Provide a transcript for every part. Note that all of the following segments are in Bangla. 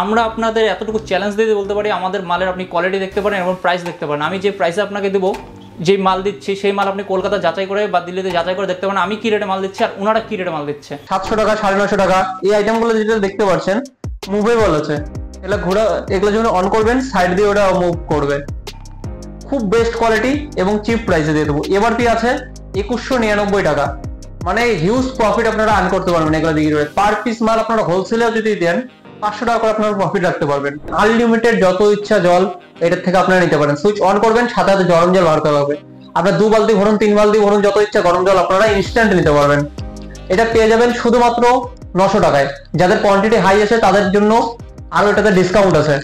আমরা আপনাদের এতটুকু চ্যালেঞ্জ দিয়ে বলতে পারি আমাদের মালের আপনি কোয়ালিটি দেখতে পারেন এবং প্রাইস দেখতে পারেন। আমি যে প্রাইসে আপনাকে দেবো, যে মাল দিচ্ছি সেই মাল আপনি কলকাতা যাচাই করে বা দিল্লিতে যাচাই করে দেখতে পারেন আমি কি রেটে মাল দিচ্ছি আর ওনারা কি রেটে মাল দিচ্ছে। 700 টাকা 950 টাকা এই আইটেমগুলো যেটা দেখতে পাচ্ছেন মুভেবল আছে। এগুলো ঘোরা, এগুলো যখন অন করবেন সাইড দিয়ে ওটা মুভ করবে। খুব বেস্ট কোয়ালিটি এবং চিপ প্রাইসে দিয়ে দেবো। এমআরপি আছে 2199 টাকা, মানে হিউজ প্রফিট আপনারা আর্ন করতে পারবেন এগুলো বিক্রি করে। পার পিস মাল আপনারা হোলসেলেও যদি দেন 500 টাকা করে আপনারা প্রফিট রাখতে পারবেন। আনলিমিটেড যত ইচ্ছা জল এটার থেকে আপনারা নিতে পারেন। সুইচ অন করবেন, সাথে সাথে গরম জল বার করা হবে। আপনার 2 বালতি ভরুন, 3 বালতি ভরুন, যত ইচ্ছা গরম জল আপনারা ইনস্ট্যান্ট নিতে পারবেন। এটা পেয়ে যাবেন শুধুমাত্র 900 টাকায়। যাদের কোয়ান্টিটি হাই আছে তাদের জন্য আরো এটাতে ডিসকাউন্ট আছে।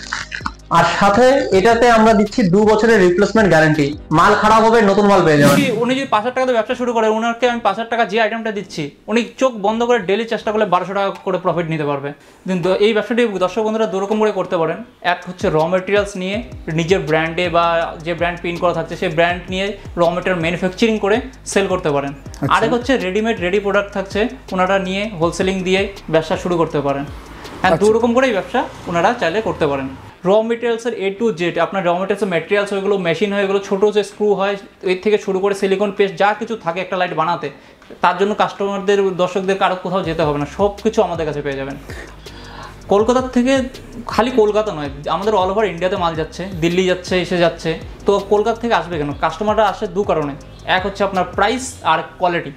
আর সাথে এটাতে আমরা দিচ্ছি 2 বছরের রিপ্লেসমেন্ট গ্যারান্টি। মাল খারাপ হবে, নতুন মাল পেয়ে যাবেন। উনি যদি 5000 টাকাতে ব্যবসা শুরু করে, ওনাকে আমি 5000 টাকা যে আইটেমটা দিচ্ছি উনি চোখ বন্ধ করে ডেলি চেষ্টা করলে 1200 টাকা করে প্রফিট নিতে পারবে। কিন্তু এই ব্যবসাটি দর্শক বন্ধুরা দুরকম করে করতে পারেন। এক হচ্ছে র মেটেরিয়ালস নিয়ে নিজের ব্র্যান্ডে বা যে ব্র্যান্ড পিন করা থাকছে সেই ব্র্যান্ড নিয়ে র মেটেরিয়াল ম্যানুফ্যাকচারিং করে সেল করতে পারেন। আরেক হচ্ছে রেডি প্রোডাক্ট থাকছে, ওনারা নিয়ে হোলসেলিং দিয়ে ব্যবসা শুরু করতে পারেন। হ্যাঁ, দুরকম করেই ব্যবসা ওনারা চাইলে করতে পারেন। র মেটেরিয়ালসের A to Z, আপনার র মেটেরিয়ালসের ম্যাটেরিয়ালস হয়ে গেলো, মেশিন হয়ে গেলো, ছোটো যে স্ক্রু হয় এর থেকে শুরু করে সিলিকন পেস্ট যা কিছু থাকে একটা লাইট বানাতে, তার জন্য কাস্টমারদের দর্শকদের কারো কোথাও যেতে হবে না, সব কিছু আমাদের কাছে পেয়ে যাবেন। কলকাতার থেকে, খালি কলকাতা নয়, আমাদের অল ওভার ইন্ডিয়াতে মাল যাচ্ছে, দিল্লি যাচ্ছে, এসে যাচ্ছে। তো কলকাতা থেকে আসবে কেন? কাস্টমাররা আসে দু কারণে। এক হচ্ছে আপনার প্রাইস আর কোয়ালিটি।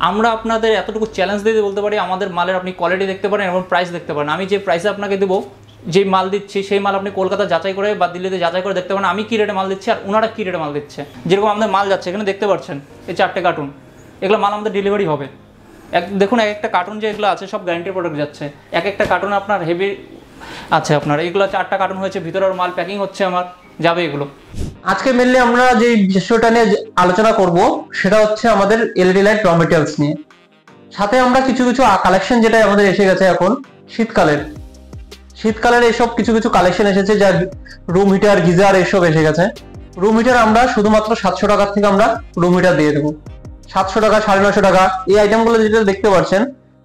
আমরা আপনাদের এতটুকু চ্যালেঞ্জ দিয়ে বলতে পারি আমাদের মালের আপনি কোয়ালিটি দেখতে পারেন এবং প্রাইস দেখতে পারেন। আমি যে প্রাইসে আপনাকে দেবো, যে মাল দিচ্ছি সেই মাল আপনি কলকাতা যাচাই করে বা দিল্লিতে যাচাই করে দেখতে পারেন আমি কি রেটে মাল দিচ্ছি আর ওনারা কি রেটে মাল দিচ্ছে। যেরকম আমাদের মাল যাচ্ছে এখানে দেখতে পাচ্ছেন এই 4টে কার্টুন, এগুলো মাল আমাদের ডেলিভারি হবে। দেখুন এক একটা কার্টুন যেগুলো আছে সব গ্যারান্টি প্রোডাক্ট যাচ্ছে। এক একটা কার্টুন আপনার হেভি আছে। আপনার এগুলো 4টা কার্টুন হয়েছে, ভিতরের মাল প্যাকিং হচ্ছে, আমার যাবে এগুলো। আজকে মেনলি আমরা যে বিষয়টা নিয়ে আলোচনা করব সেটা হচ্ছে আমাদের এলইডি লাইট র মেটেরিয়ালস নিয়ে। সাথে আমরা কিছু কিছু কালেকশন যেটা আমাদের এসে গেছে এখন শীতকালের এসব কিছু কিছু কালেকশন এসেছে, যা রুম হিটার, গিজার এসব এসে গেছে। রুম হিটার আমরা শুধুমাত্র 700 টাকার থেকে আমরা রুম হিটার দিয়ে দেবো। 700 টাকা 950 টাকা এই আইটেমগুলো যেটা দেখতে পাচ্ছেন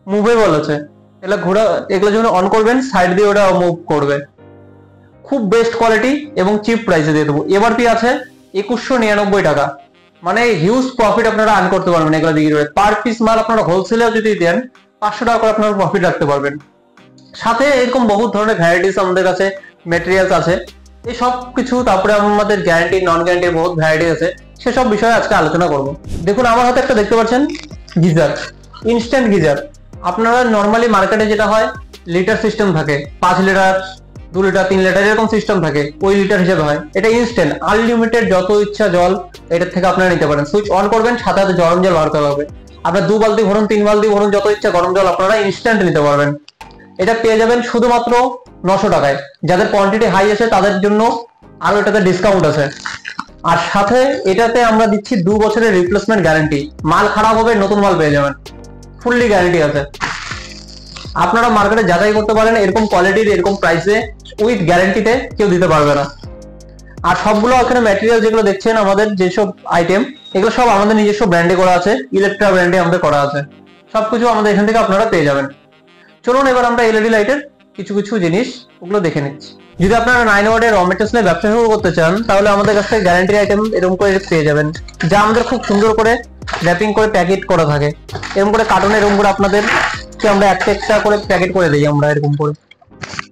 মুভেবল আছে। এগুলো ঘোরা, এগুলো যখন অন করবেন সাইড দিয়ে ওটা মুভ করবে। খুব বেস্ট কোয়ালিটি এবং চিপ প্রাইসে দিয়ে দেবো। এমআরপি আছে 2199 টাকা, মানে হিউজ প্রফিট আপনারা আর্ন করতে পারবেন এগুলো বিক্রি করে। পার পিস মাল আপনারা হোলসেলেও যদি দেন 500 টাকা করে আপনারা প্রফিট রাখতে পারবেন। সাথে এরকম বহুত ধরনের ভ্যারাইটিস আমাদের কাছে মেটেরিয়ালস আছে, এই সব কিছু। তারপরে আমাদের গ্যারান্টি নন গ্যারান্টি বহুত ভ্যারাইটি আছে, সেসব বিষয়ে আজকে আলোচনা করব। দেখুন আমার হাতে একটা দেখতে পাচ্ছেন গিজার, ইনস্ট্যান্ট গিজার। আপনারা নর্মালি মার্কেটে যেটা হয় লিটার সিস্টেম থাকে, 5 লিটার 2 লিটার 3 লিটার এরকম সিস্টেম থাকে, ওই লিটার হিসেবে হয়। এটা ইনস্ট্যান্ট আনলিমিটেড যত ইচ্ছা জল এটার থেকে আপনারা নিতে পারেন। সুইচ অন করবেন, সাথে সাথে গরম জল বার করা হবে। আপনার 2 বালতি ভরুন, 3 বালতি ভরুন, যত ইচ্ছা গরম জল আপনারা ইনস্ট্যান্ট নিতে পারবেন। এটা পেয়ে যাবেন শুধুমাত্র 900 টাকায়। যাদের কোয়ান্টিটি হাই আছে তাদের জন্য আরো এটাতে ডিসকাউন্ট আছে। আর সাথে এটাতে আমরা দিচ্ছি 2 বছরের রিপ্লেসমেন্ট গ্যারান্টি। মাল খারাপ হবে, নতুন মাল পেয়ে যাবেন, ফুললি গ্যারান্টি আছে। আপনারা মার্কেটে যাচাই করতে পারেন, এরকম কোয়ালিটির এরকম প্রাইসে উইথ গ্যারান্টিতে কেউ দিতে পারবে না। আর সবগুলো এখানে ম্যাটেরিয়াল যেগুলো দেখছেন আমাদের যেসব আইটেম, এগুলো সব আমাদের নিজস্ব ব্র্যান্ডে করা আছে, ইলেকট্রা ব্র্যান্ডে আমাদের করা আছে। সবকিছু আমাদের এখান থেকে আপনারা পেয়ে যাবেন। চলুন এবার আমরা এলইডি লাইটের কিছু কিছু জিনিস ওগুলো দেখে নিচ্ছি। যদি আপনারা 9 ওয়াটের র মেটেরিয়ালস নিয়ে ব্যবসা শুরু করতে চান তাহলে আমাদের কাছ থেকে গ্যারান্টি আইটেম এরকম করে পেয়ে যাবেন, যা আমাদের খুব সুন্দর করে র্যাপিং করে প্যাকেট করা থাকে। এরকম করে কার্টুনে এরকম করে আপনাদের আমরা একটা একটা করে প্যাকেট করে দিই আমরা এরকম করে,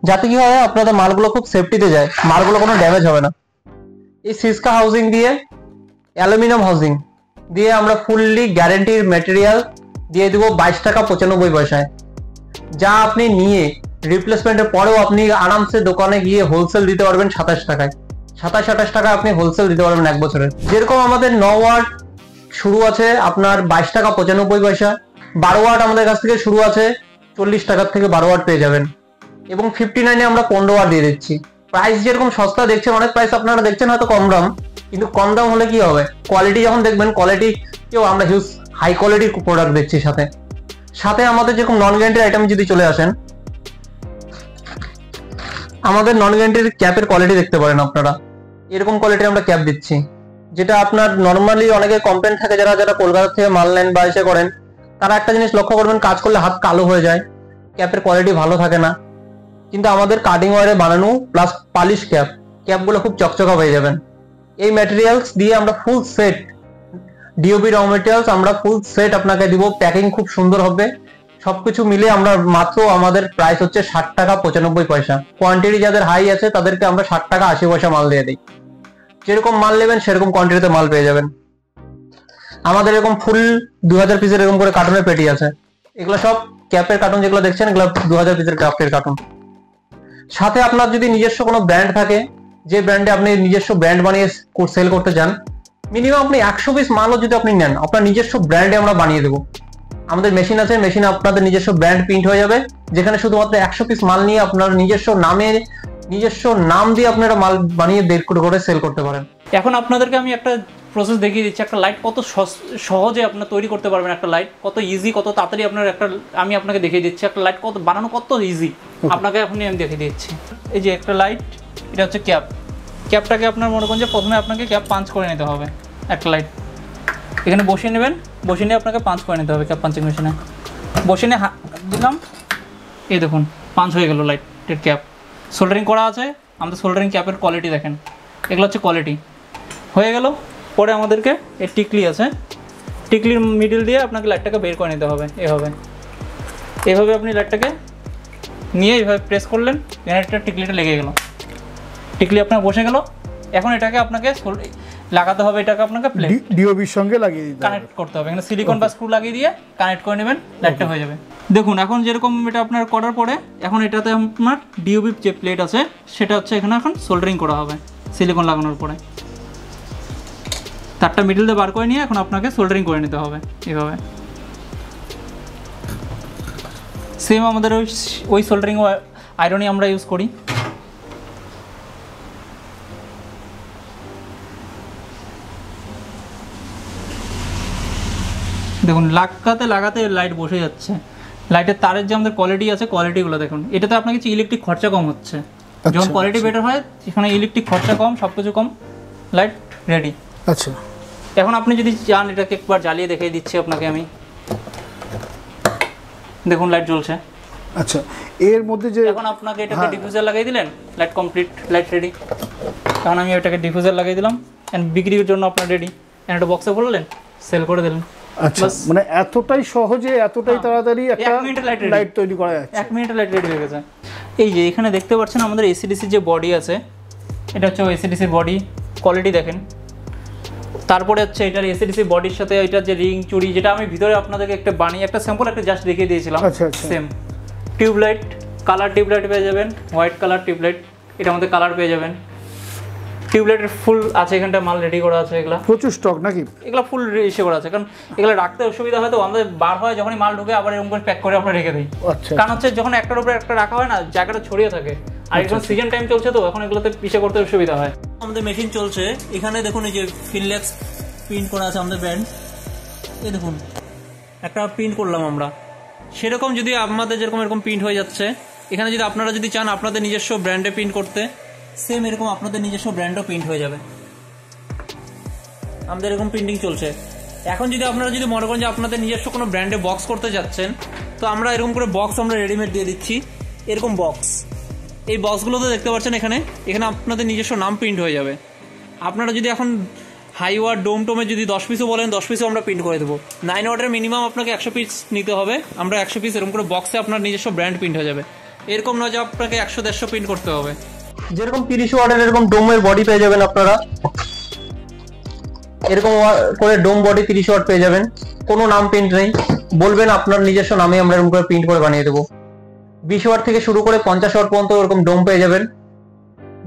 যাতে কি হয় আপনাদের মালগুলো খুব সেফটিতে যায়, মালগুলো কোনো ড্যামেজ হবে না। এই সিসকা হাউজিং দিয়ে, অ্যালুমিনিয়াম হাউজিং দিয়ে আমরা ফুললি গ্যারান্টির ম্যাটেরিয়াল দিয়ে দিব 22 টাকা 95 পয়সায়, যা আপনি নিয়ে রিপ্লেসমেন্টের পরেও আপনি আরামসে দোকানে গিয়ে হোলসেল দিতে পারবেন 27 টাকায়। 27-28 টাকা আপনি হোলসেল দিতে পারবেন 1 বছরের। যেরকম আমাদের 9 ওয়াট শুরু আছে আপনার 22 টাকা 95 পয়সা, 12 ওয়াট আমাদের কাছ থেকে শুরু আছে 40 টাকার থেকে 12 ওয়াট পেয়ে যাবেন, এবং 59-এ আমরা 15 ওয়াট দিয়ে দিচ্ছি। প্রাইস যেরকম সস্তা দেখছেন, অনেক প্রাইস আপনারা দেখছেন হয়তো কম দাম, কিন্তু কম দাম হলে কি হবে, কোয়ালিটি যখন দেখবেন কোয়ালিটি কেউ আমরা হিউজ হাই কোয়ালিটির প্রোডাক্ট দিচ্ছি। সাথে আমাদের যেরকম নন গ্যারান্টির আইটেম যদি চলে আসেন, আমাদের নন গ্যারান্টির ক্যাপের কোয়ালিটি দেখতে পারেন আপনারা। এরকম কোয়ালিটির আমরা ক্যাপ দিচ্ছি, যেটা আপনার নর্মালি অনেকে কমপ্লেন থাকে যারা যারা কলকাতা থেকে মাল নেন বা এসে করেন, তারা একটা জিনিস লক্ষ্য করবেন, কাজ করলে হাত কালো হয়ে যায়, ক্যাপের কোয়ালিটি ভালো থাকে না। কিন্তু আমাদের কাটিং ওয়ারে বানানো প্লাস পালিশ ক্যাপগুলো খুব চকচকা হয়ে যাবেন। এই ম্যাটেরিয়ালস দিয়ে আমরা ফুল সেট ডিওবি র ম্যাটেরিয়ালস আমরা ফুল সেট আপনাকে দিব, প্যাকিং খুব সুন্দর হবে। সবকিছু মিলে আমরা মাত্র আমাদের প্রাইস হচ্ছে 60 টাকা 95 পয়সা। কোয়ান্টিটি যাদের হাই আছে তাদেরকে আমরা 60 টাকা 80 পয়সা মাল দিয়ে দিই। যেরকম মাল নেবেন সেরকম কোয়ান্টিটিতে মাল পেয়ে যাবেন। আমাদের এরকম ফুল 2000 পিসের এরকম করে কার্টুনের পেটি আছে। এগুলো সব ক্যাপের কার্টুন, যেগুলো দেখছেন এগুলো 2000 পিসের ক্যাপের কার্টুন। সাথে আপনার যদি নিজস্ব কোনো ব্র্যান্ড থাকে, যে ব্র্যান্ডে আপনি নিজস্ব ব্র্যান্ড বানিয়ে সেল করতে চান, মিনিমাম আপনি 100 পিস মালও যদি আপনি নেন, আপনার নিজস্ব ব্র্যান্ডে আমরা বানিয়ে দেবো। আমাদের মেশিন আছে, মেশিনে আপনাদের নিজস্ব ব্র্যান্ড প্রিন্ট হয়ে যাবে, যেখানে শুধুমাত্র 100 পিস মাল নিয়ে আপনার নিজস্ব নাম দিয়ে আপনারা মাল বানিয়ে বের করে সেল করতে পারেন। এখন আপনাদেরকে আমি একটা প্রসেস দেখিয়ে দিচ্ছি, একটা লাইট কত সহজে আপনার তৈরি করতে পারবেন, একটা লাইট কত ইজি, কত তাড়াতাড়ি আপনার একটা, আমি আপনাকে দেখিয়ে দিচ্ছি একটা লাইট কত বানানো কত ইজি। আপনাকে এখনই আমি দেখিয়ে দিচ্ছি। এই যে একটা লাইট, এটা হচ্ছে ক্যাপটাকে আপনার মনে করেন যে প্রথমে আপনাকে ক্যাপ পাঞ্চ করে নিতে হবে। একটা লাইট এখানে বসিয়ে নেবেন, বসিয়ে নিয়ে আপনাকে পাঞ্চ করে নিতে হবে ক্যাপ পাঞ্চিং মেশিনে। বসিয়ে নিয়ে দিলাম, এই দেখুন পাঞ্চ হয়ে গেল লাইটের ক্যাপ। সোল্ডারিং করা আছে, আমাদের সোল্ডারিং ক্যাপের কোয়ালিটি দেখেন, এগুলো হচ্ছে কোয়ালিটি হয়ে গেল। পরে আমাদেরকে এই টিকলি আছে, টিকলির মিডল দিয়ে আপনাকে লাইটটাকে বের করে নিতে হবে। এভাবে আপনি লাইটটাকে নিয়ে এইভাবে প্রেস করলেন, একটা টিকলিটা লেগে গেল, টিকলি আপনার বসে গেল। এখন এটাকে আপনাকে লাগাতে হবে, এটাকে আপনাকে ডিওবির সঙ্গে লাগিয়ে দিতে কানেক্ট করতে হবে। এখানে সিলিকন বা স্ক্রু লাগিয়ে দিয়ে কানেক্ট করে নেবেন, লাইটটা হয়ে যাবে। দেখুন এখন যেরকম এটা আপনার করার পরে এখন এটাতে আপনার ডিওবি যে প্লেট আছে সেটা হচ্ছে এখানে এখন সোল্ডারিং করা হবে। সিলিকন লাগানোর পরে তারটা মিডল দিয়ে বার করে নিয়ে এখন আপনাকে সোল্ডারিং করে নিতে হবে এইভাবে। সেম আমাদের ওই সোল্ডারিং আয়রনই আমরা ইউজ করি। দেখুন লাগাতে লাইট বসে যাচ্ছে। লাইটের তারের যে আমাদের কোয়ালিটি আছে, কোয়ালিটিগুলো দেখুন। এটাতে আপনার কিছু ইলেকট্রিক খরচা কম হচ্ছে। যখন কোয়ালিটি বেটার হয় সেখানে ইলেকট্রিক খরচা কম, সব কিছু কম, লাইট রেডি। আচ্ছা, এখন আপনি যদি চান এটাকে একবার জ্বালিয়ে দেখিয়ে দিচ্ছি আপনাকে আমি। দেখুন লাইট জ্বলছে। আচ্ছা, এর মধ্যে যে এখন আপনাকে এটাকে ডিফিউজার লাগিয়ে দিলেন, লাইট কমপ্লিট, লাইট রেডি। এখন আমি এটাকে ডিফিউজার লাগিয়ে দিলাম, এন্ড বিক্রির জন্য আপনার রেডি। এন্ড একটা বক্সে ভরলেন, সেল করে দিলেন। আচ্ছা, মানে এতটাই সহজে এতটাই তাড়াতাড়ি একটা লাইট তৈরি করা যাচ্ছে। 1 মিনিটে লাইট রেডি হয়ে গেছে। এই যে এখানে দেখতে পাচ্ছেন আমাদের এসিডিসির যে বডি আছে, এটা হচ্ছে এসিডিসির বডি, কোয়ালিটি দেখেন। তারপরে হচ্ছে এটার এসিডিসি বডির সাথে এটার যে রিং চুড়ি, যেটা আমি ভিতরে আপনাদেরকে একটা বানিয়ে একটা স্যাম্পল একটা জাস্ট দেখিয়ে দিয়েছিলাম। সেম টিউবলাইট, কালার টিউবলাইট পেয়ে যাবেন, হোয়াইট কালার টিউবলাইট, এটা আমাদের কালার পেয়ে যাবেন। টিউবলাইটের ফুল আছে, এখানটা মাল রেডি করা আছে। এগুলা প্রচুর স্টক নাকি? এগুলো ফুল ইসে করা আছে, কারণ এগুলো রাখতে অসুবিধা হয়, তো আমাদের বার হয় যখনই মাল ঢুকে আবার এরকম করে প্যাক করে আমরা রেখে দিই। কারণ হচ্ছে যখন একটার উপরে একটা রাখা হয় না, জায়গাটা ছড়িয়ে থাকে। আর এখন সিজন টাইম চলছে, তো এখন এগুলোতে পিছে করতে অসুবিধা হয়। আমাদের মেশিন চলছে, এখানে দেখুন এই যে ফিনলেক্স প্রিন্ট করা আছে আমাদের ব্র্যান্ড। এই দেখুন একটা প্রিন্ট করলাম আমরা, সেরকম যদি আমাদের যেরকম এরকম প্রিন্ট হয়ে যাচ্ছে, এখানে যদি আপনারা যদি চান আপনাদের নিজস্ব ব্র্যান্ডে প্রিন্ট করতে, সেম এরকম আপনাদের নিজস্ব ব্র্যান্ডও প্রিন্ট হয়ে যাবে। আমাদের এরকম প্রিন্টিং চলছে। এখন যদি আপনারা যদি মনে করেন যে আপনাদের নিজস্ব কোনো ব্র্যান্ডে বক্স করতে যাচ্ছেন, তো আমরা এরকম করে বক্স আমরা রেডিমেড দিয়ে দিচ্ছি। এরকম বক্স, এই বক্সগুলোতে দেখতে পাচ্ছেন এখানে আপনাদের নিজস্ব নাম প্রিন্ট হয়ে যাবে। আপনারা যদি এখন হাই ওয়াট ডোম টোমে যদি 10 পিসও বলেন, 10 পিসও আমরা প্রিন্ট করে দেবো। 9 ওয়াটের মিনিমাম আপনাকে 100 পিস নিতে হবে, আমরা 100 পিস এরকম করে বক্সে আপনার নিজস্ব ব্র্যান্ড প্রিন্ট হয়ে যাবে। এরকম নয় যে আপনাকে 100-150 প্রিন্ট করতে হবে। যেরকম 30 ওয়াটের এরকম ডোমের বডি পেয়ে যাবেন আপনারা, এরকম করে ডোম বডি 30 ওয়াট পেয়ে যাবেন। কোনো নাম প্রিন্ট নেই, বলবেন আপনার নিজস্ব নামে আমরা এরকম করে প্রিন্ট করে বানিয়ে দেবো। 20 ওয়াট থেকে শুরু করে 50 ওয়াট পর্যন্ত এরকম ডোম পেয়ে যাবেন।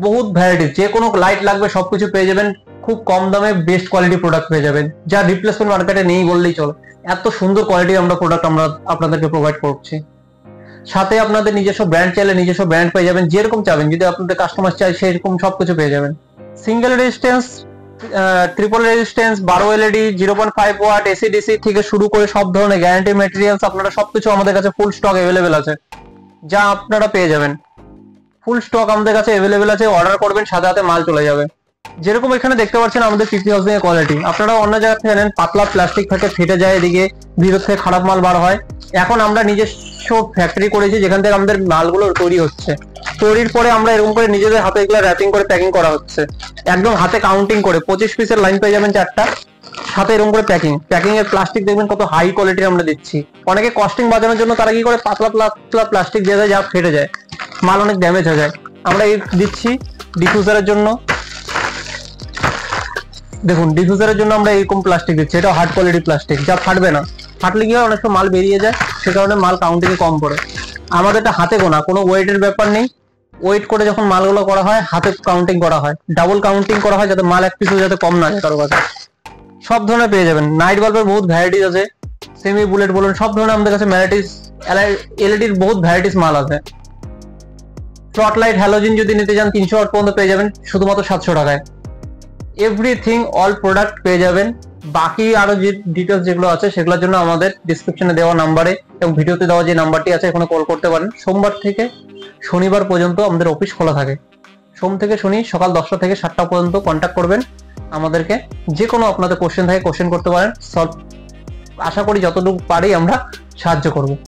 বহুত ভ্যারাইটি, যে কোনো লাইট লাগবে সবকিছু পেয়ে যাবেন। খুব কম দামে বেস্ট কোয়ালিটি প্রোডাক্ট পেয়ে যাবেন, যা রিপ্লেসমেন্ট মার্কেটে নেই বললেই চলে। এত সুন্দর কোয়ালিটির আমরা প্রোডাক্ট আমরা আপনাদেরকে প্রোভাইড করছি। সাথে আপনাদের নিজস্ব ব্র্যান্ড চাইলে নিজস্ব ব্র্যান্ড পেয়ে যাবেন, যেরকম চাবেন। যদি আপনাদের কাস্টমার চাই সেরকম সবকিছু পেয়ে যাবেন। Single resistance, triple resistance, 12 LED, 0.5 watt, AC DC থেকে শুরু করে সব ধরনের গ্যারান্টি ম্যাটেরিয়ালস আপনারা সবকিছু আমাদের কাছে ফুল স্টক অ্যাভেলেবেল আছে, যা আপনারা পেয়ে যাবেন। ফুল স্টক আমাদের কাছে অ্যাভেলেবেল আছে, অর্ডার করবেন সাথে সাথে মাল চলে যাবে। যেরকম এখানে দেখতে পাচ্ছেন আমাদের পিপি হাউসিং এর কোয়ালিটি, আপনারা অন্য জায়গা থেকে নেন পাতলা প্লাস্টিক থাকে, ফেটে যায়, এদিকে ভিতর থেকে খারাপ মাল বার হয়। এখন আমরা নিজস্ব ফ্যাক্টরি করেছি যেখান থেকে আমাদের মালগুলো তৈরি হচ্ছে, তৈরির পরে আমরা এরকম করে নিজেদের হাতে এগুলো র্যাপিং করে প্যাকিং করা হচ্ছে, একদম হাতে কাউন্টিং করে 25 পিসের লাইন পেয়ে যাবেন 4টা, সাথে এরকম করে প্যাকিং এর প্লাস্টিক দেখবেন কত হাই কোয়ালিটির আমরা দিচ্ছি। অনেকে কস্টিং বাঁচানোর জন্য তারা কি করে পাতলা পাতলা প্লাস্টিক দিয়ে দেয়, যা ফেটে যায়, মাল অনেক ড্যামেজ হয়ে যায়। আমরা এই দিচ্ছি ডিফিউজারের জন্য, দেখুন ডিফিউজারের জন্য আমরা এরকম প্লাস্টিক দিচ্ছি, এটা হার্ড কোয়ালিটি প্লাস্টিক, যা ফাটবে না, ফাটলে কি হয় অনেক সময় মাল বেরিয়ে যায়, সে কারণে মাল কাউন্টিং কম পড়ে। আমাদের এটা হাতে গোনা, কোনো ওয়েটের ব্যাপার নেই, ওয়েট করে যখন মালগুলো করা হয় হাতে কাউন্টিং করা হয়, ডাবল কাউন্টিং করা হয় যাতে মাল এক পিসও যাতে কম না যায় কারো কাছে। সব ধরনের পেয়ে যাবেন, নাইট বাল্বের বহুত ভ্যারাইটিস আছে, সেমি বুলেট বলুন, সব ধরনের আমাদের কাছে ভ্যারাইটিস, এলইডির বহুত ভ্যারাইটিস মাল আছে। ফ্লট লাইট হ্যালোজিন যদি নিতে চান 300 ওয়াট পর্যন্ত পেয়ে যাবেন শুধুমাত্র 700 টাকায়। এভরিথিং অল প্রোডাক্ট পেয়ে যাবেন। বাকি আরো যে ডিটেলস যেগুলো আছে সেগুলোর জন্য আমাদের ডিসক্রিপশনে দেওয়া নাম্বারে এবং ভিডিওতে দেওয়া যে নাম্বারটি আছে এখানে কল করতে পারেন। সোমবার থেকে শনিবার পর্যন্ত আমাদের অফিস খোলা থাকে, সোম থেকে শনি সকাল 10টা থেকে 7টা পর্যন্ত কন্ট্যাক্ট করবেন আমাদেরকে, যে কোনো আপনাদের কোশ্চেন থাকে কোশ্চেন করতে পারেন, সলভ আশা করি যতটুকু পারি আমরা সাহায্য করব।